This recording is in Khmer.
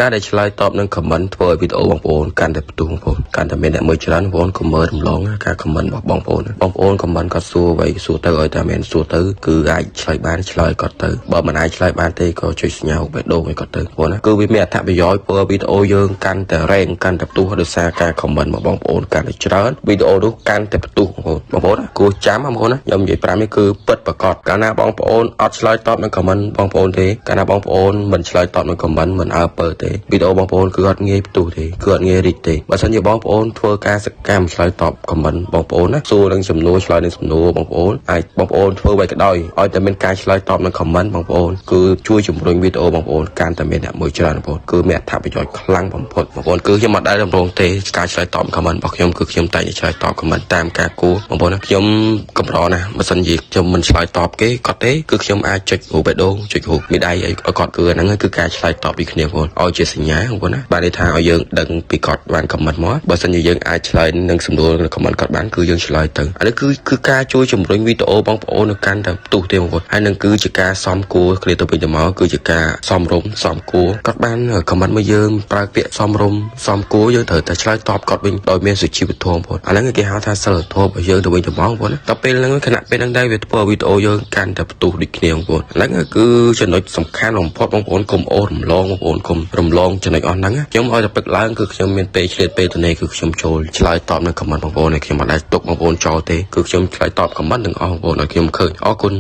ការដែលឆ្លើយតបនឹង comment ធ្វើឲ្យវីដេអូបងប្អូនកាន់តែផ្ទុះបងប្អូនកាន់តែមានអ្នកមើលច្រើនបងប្អូនកុំមើលរំលងការ comment របស់បងប្អូន comment គាត់សួរអ្វីសួរទៅឲ្យតែមានសួរទៅគឺអាចឆ្លើយបានឆ្លើយគាត់ទៅបើមិនអាចឆ្លើយបានទេក៏ជួយសញ្ញាបេះដូងឲ្យគាត់ទៅបងណាគឺវាមានអត្ថប្រយោជន៍ធ្វើវីដេអូយើងកាន់តែរ៉េងកាន់តែផ្ទុះដោយសារការ comment របស់បងប្អូនកាន់តែច្រើនវីដេអូនោះកាន់តែផ្ទុះបងប្អូនគួរចាំបងប្អូនណាខ្ញុំនិយាយប្រាប់នេះគឺពិតប្រាកដកាលណាបងប្អូនអត់ឆ្លើយតបនឹង comment បងប្អូនទេកាលណាបងប្អូនមិនឆ្លើយតបនឹង comment មិនអើពើទេវីដេអូបងប្អូនគឺអត់ងាយផ្ទុះទេគឺអត់ងាយរីកទេបើសិនជាបងប្អូនធ្វើការសកម្មឆ្លើយតប comment បងប្អូនណាសួរនឹងសំណួរឆ្លើយនឹងសំណួរបងប្អូនអាចបងប្អូនធ្វើអ្វីក៏ដោយឲ្យតែមានការឆ្លើយតបនឹង comment បងប្អូនគឺជួយជំរុញវីដេអូបងប្អូនកាន់តែមានអ្នកមើលច្រើនបងប្អូនគឺមានអត្ថប្រយោជន៍ខ្លាំងបំផុតបងប្អូនគឺខ្ញុំអត់ដែលរំលងទេការឆ្លើយតប comment របស់ខ្ញុំគឺខ្ញុំតែងតែឆ្លើយតប comment តាមការគួរបងប្អូនណាខ្ញុំកម្រណាបើសិនជាខ្ញុំមិនឆ្លើយតបគេគាត់ទេគឺខ្ញុំអាចចុចរូបបេះដូងចុចរូបមេដៃឲ្យគាត់គឺហ្នឹងគឺការឆ្លើយតបពីគ្នាបងប្អូនឲ្យជាសញ្ញាបងប្អូនណាបានន័យថាឲ្យយើងដឹងពីគាត់បាន comment មកបើសិនជាយើងអាចឆ្លើយនឹងសំណួរ comment គាត់បានគឺយើងឆ្លើយទៅអានេះគឺការជួយជំរុញវីដេអូបងប្អូននៅកាន់តែផ្ទុះទេបងប្អូនហើយនឹងគឺជាការសំគួរគ្នាទៅវិញទៅមកគឺជាការសំរុំសំគួរគាត់បាន comment មកយើងប្រើពាក្យសំរុំសំគួរយើងត្រូវតែឆ្លើយតបគាត់វិញដោយមានសុជីវធម៌បងប្អូនអាហ្នឹងគេហៅថាសិលធម៌របស់យើងទៅវិញទៅមកបងប្អូនដល់ពេលហ្នឹងខណៈពេលហ្នឹងដែរវាធ្វើវីដេអូយើងកាន់តែផ្ទុះដូចគ្នាបងប្អូនហ្នឹងគឺចំណុចសំខាន់បំផុតបងប្អូនកុំអូសរំលងបងប្អូនកុំរំលងចំណុចអស់ហ្នឹងខ្ញុំឲ្យតែពឹកឡើងគឺខ្ញុំមានពេលឆ្លៀតពេលទៅនេះគឺខ្ញុំចូលឆ្លើយតបនឹង comment បងប្អូនហើយខ្ញុំអត់ដែលទុកបងប្អូនចោលទេគឺខ្ញុំឆ្លើយតប comment ទាំងអស់បងប្អូនឲ្យខ្ញុំឃើញអរគុណ